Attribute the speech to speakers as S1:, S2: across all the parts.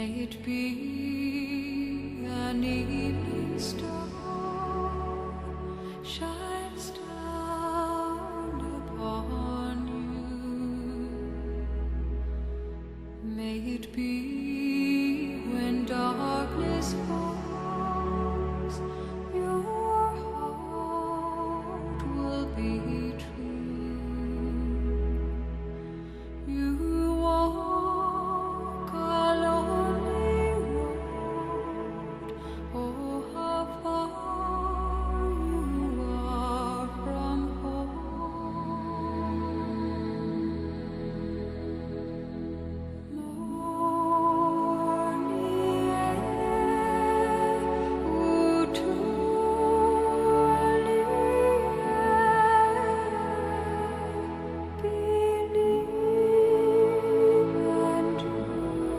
S1: May it be an evening star shines down upon you. May it be when darkness falls, your heart will be true. You walk a lonely road, oh how far you are from home. Morning air, ooh, truly believe and you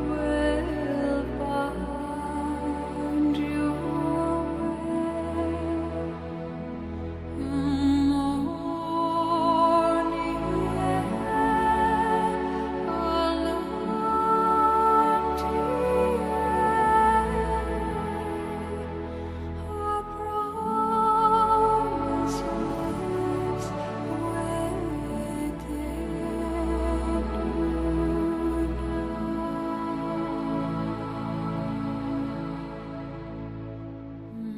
S1: will find your way. Morning air, calamity a promise lives within you.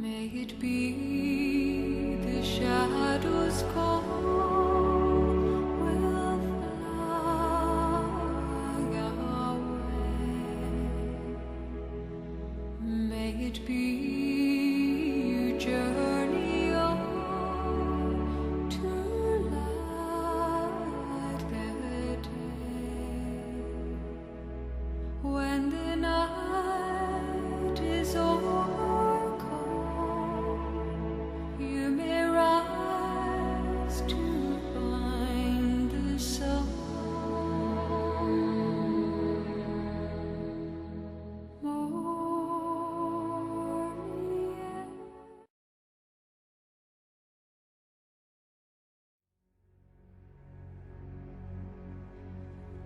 S1: May it be the shadows call will fly away. May it be you journey on to light the day. When the night is overcome, you may rise to find the sun. Morning air.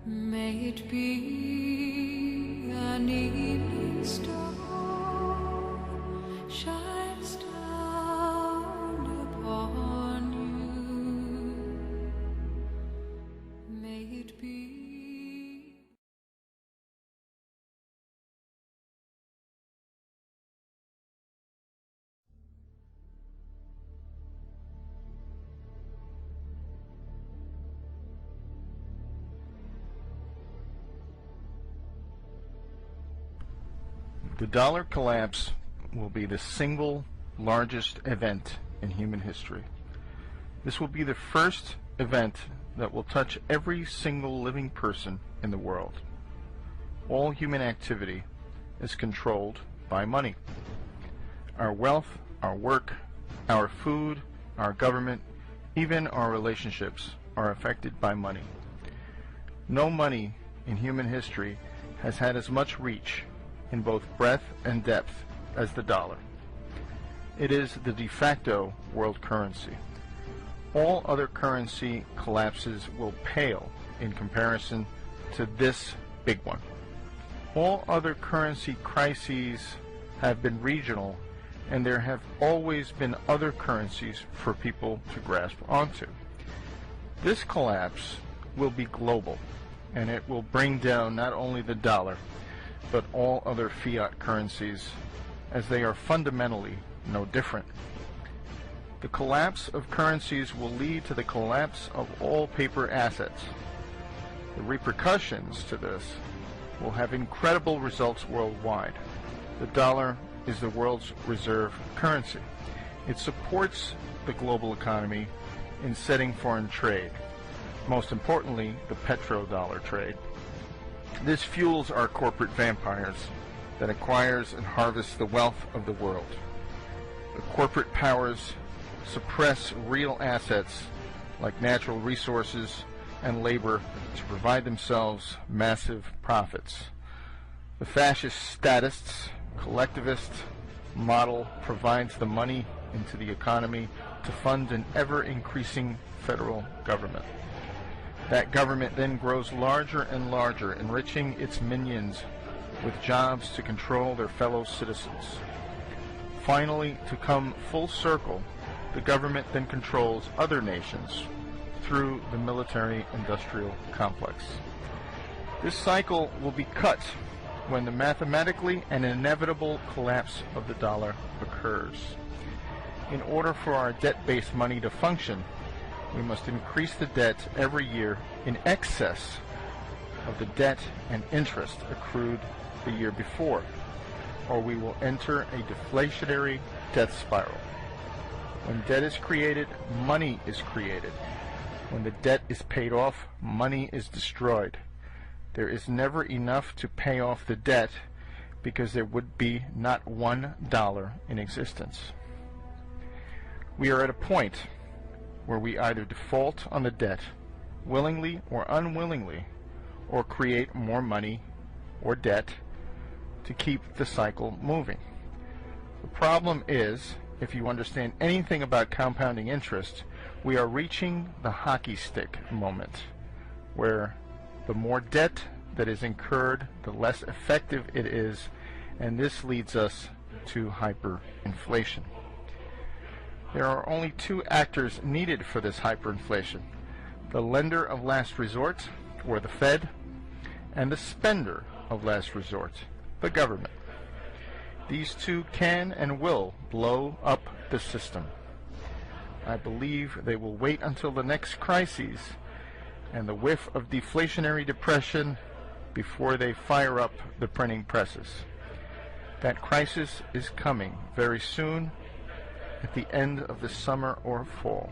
S1: May it be an evening star shines down upon you. May it be.
S2: The dollar collapse will be the single largest event in human history. This will be the first event that will touch every single living person in the world. All human activity is controlled by money. Our wealth, our work, our food, our government, even our relationships are affected by money. No money in human history has had as much reach in both breadth and depth as the dollar. It is the de facto world currency. All other currency collapses will pale in comparison to this big one. All other currency crises have been regional, and there have always been other currencies for people to grasp onto. This collapse will be global, and it will bring down not only the dollar, but all other fiat currencies, as they are fundamentally no different. The collapse of currencies will lead to the collapse of all paper assets. The repercussions to this will have incredible results worldwide. The dollar is the world's reserve currency. It supports the global economy in setting foreign trade, most importantly, the petrodollar trade. This fuels our corporate vampires that acquires and harvests the wealth of the world. The corporate powers suppress real assets like natural resources and labor to provide themselves massive profits. The fascist statists, collectivist model provides the money into the economy to fund an ever-increasing federal government. That government then grows larger and larger, enriching its minions with jobs to control their fellow citizens. Finally, to come full circle, the government then controls other nations through the military-industrial complex. This cycle will be cut when the mathematically and inevitable collapse of the dollar occurs. In order for our debt-based money to function, we must increase the debt every year in excess of the debt and interest accrued the year before, or we will enter a deflationary debt spiral. When debt is created, money is created. When the debt is paid off, money is destroyed. There is never enough to pay off the debt because there would be not $1 in existence. We are at a point where we either default on the debt, willingly or unwillingly, or create more money or debt to keep the cycle moving. The problem is, if you understand anything about compounding interest, we are reaching the hockey stick moment, where the more debt that is incurred, the less effective it is, and this leads us to hyperinflation. There are only two actors needed for this hyperinflation: the lender of last resort, or the Fed, and the spender of last resort, the government. These two can and will blow up the system. I believe they will wait until the next crises and the whiff of deflationary depression before they fire up the printing presses. That crisis is coming very soon, at the end of the summer or fall.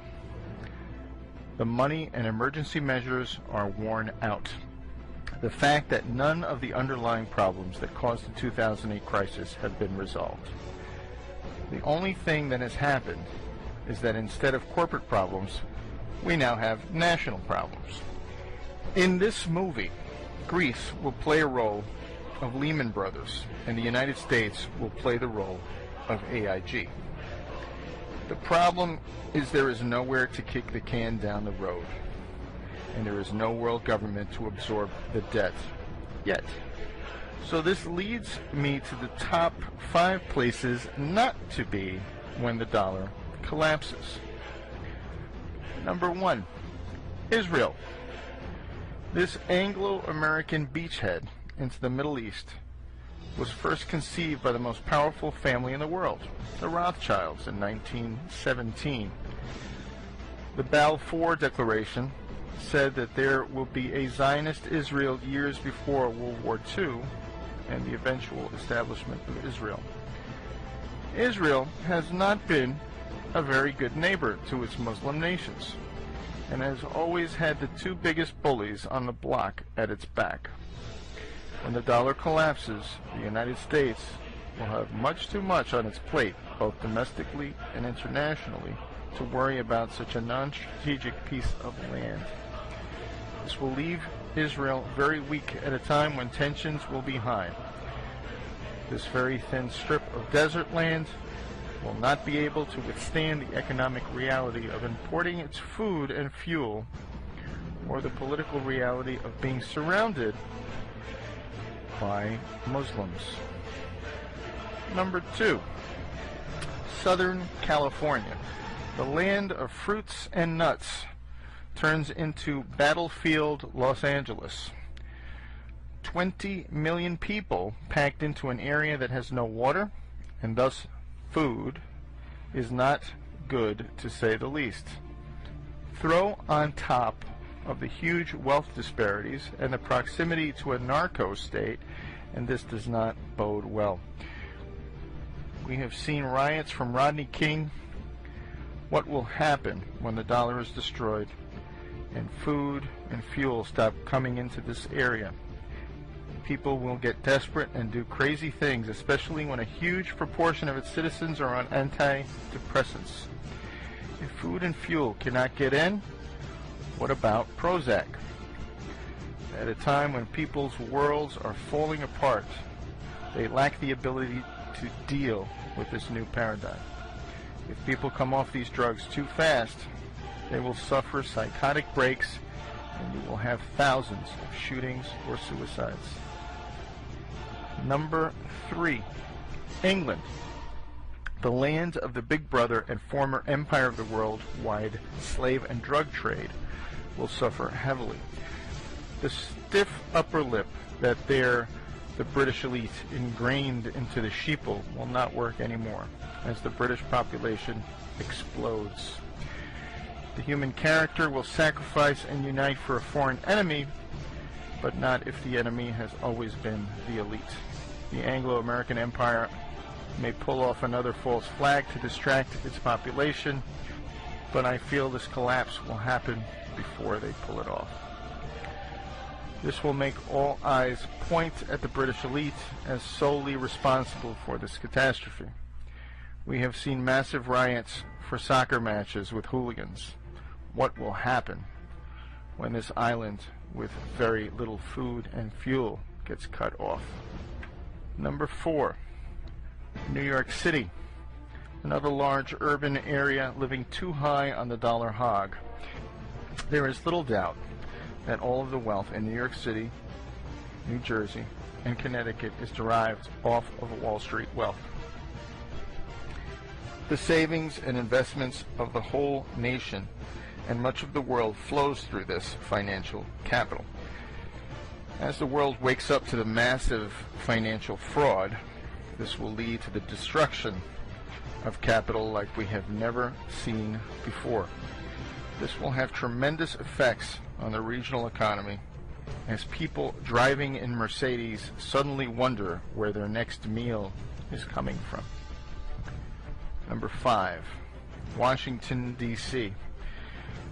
S2: The money and emergency measures are worn out. The fact that none of the underlying problems that caused the 2008 crisis have been resolved. The only thing that has happened is that instead of corporate problems, we now have national problems. In this movie, Greece will play a role of Lehman Brothers, and the United States will play the role of AIG. The problem is there is nowhere to kick the can down the road, and there is no world government to absorb the debt yet. So this leads me to the top 5 places not to be when the dollar collapses. Number 1, Israel. This Anglo-American beachhead into the Middle East was first conceived by the most powerful family in the world, the Rothschilds, in 1917. The Balfour Declaration said that there will be a Zionist Israel years before World War II and the eventual establishment of Israel. Israel has not been a very good neighbor to its Muslim nations, and has always had the two biggest bullies on the block at its back. When the dollar collapses, the United States will have much too much on its plate, both domestically and internationally, to worry about such a non-strategic piece of land. This will leave Israel very weak at a time when tensions will be high. This very thin strip of desert land will not be able to withstand the economic reality of importing its food and fuel, or the political reality of being surrounded by Muslims. Number 2, Southern California. The land of fruits and nuts turns into battlefield Los Angeles. 20 million people packed into an area that has no water, and thus food, is not good, to say the least. Throw on top of the huge wealth disparities and the proximity to a narco state, and this does not bode well. We have seen riots from Rodney King. What will happen when the dollar is destroyed and food and fuel stop coming into this area? People will get desperate and do crazy things, especially when a huge proportion of its citizens are on antidepressants. If food and fuel cannot get in, what about Prozac? At a time when people's worlds are falling apart, they lack the ability to deal with this new paradigm. If people come off these drugs too fast, they will suffer psychotic breaks, and you will have thousands of shootings or suicides. Number 3, England. The land of the Big Brother and former empire of the worldwide slave and drug trade will suffer heavily. The stiff upper lip that the British elite ingrained into the sheeple will not work anymore as the British population explodes. The human character will sacrifice and unite for a foreign enemy, but not if the enemy has always been the elite. The Anglo-American Empire may pull off another false flag to distract its population, but I feel this collapse will happen before they pull it off. This will make all eyes point at the British elite as solely responsible for this catastrophe. We have seen massive riots for soccer matches with hooligans. What will happen when this island with very little food and fuel gets cut off? Number 4, New York City. Another large urban area living too high on the dollar hog. There is little doubt that all of the wealth in New York City, New Jersey, and Connecticut is derived off of Wall Street wealth. The savings and investments of the whole nation and much of the world flows through this financial capital. As the world wakes up to the massive financial fraud, this will lead to the destruction of capital like we have never seen before. This will have tremendous effects on the regional economy as people driving in Mercedes suddenly wonder where their next meal is coming from. Number 5, Washington, D.C.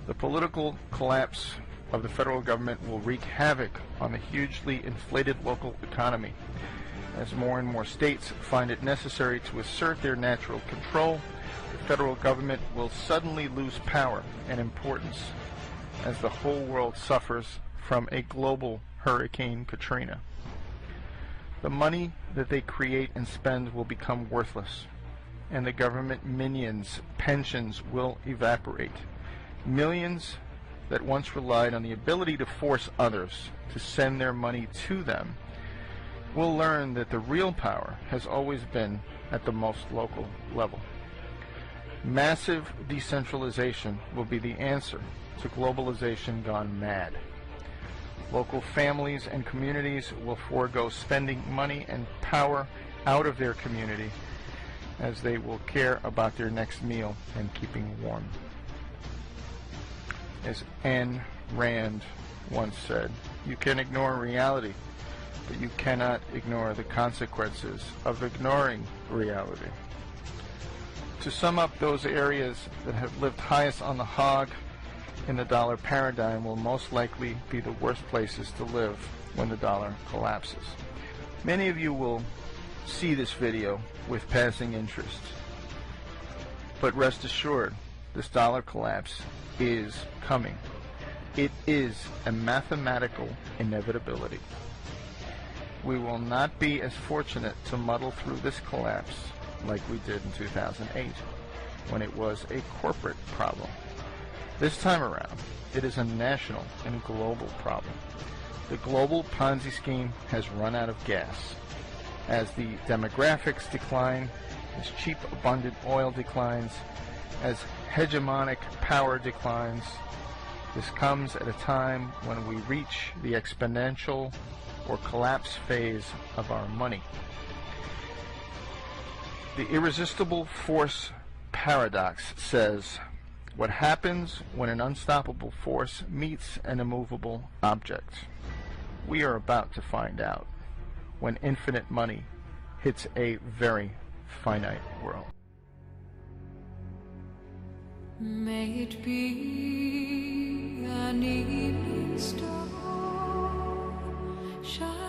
S2: The political collapse of the federal government will wreak havoc on the hugely inflated local economy. As more and more states find it necessary to assert their natural control, the federal government will suddenly lose power and importance as the whole world suffers from a global Hurricane Katrina. The money that they create and spend will become worthless, and the government minions' pensions will evaporate. Millions that once relied on the ability to force others to send their money to them will learn that the real power has always been at the most local level. Massive decentralization will be the answer to globalization gone mad. Local families and communities will forego spending money and power out of their community as they will care about their next meal and keeping warm. As Ayn Rand once said, you can ignore reality, but you cannot ignore the consequences of ignoring reality. To sum up, those areas that have lived highest on the hog in the dollar paradigm will most likely be the worst places to live when the dollar collapses. Many of you will see this video with passing interest, but rest assured, this dollar collapse is coming. It is a mathematical inevitability. We will not be as fortunate to muddle through this collapse like we did in 2008, when it was a corporate problem. This time around, it is a national and global problem. The global Ponzi scheme has run out of gas. As the demographics decline, as cheap, abundant oil declines, as hegemonic power declines, this comes at a time when we reach the exponential or collapse phase of our money. The irresistible force paradox says, what happens when an unstoppable force meets an immovable object? We are about to find out when infinite money hits a very finite world.
S1: May it be an evening star, shine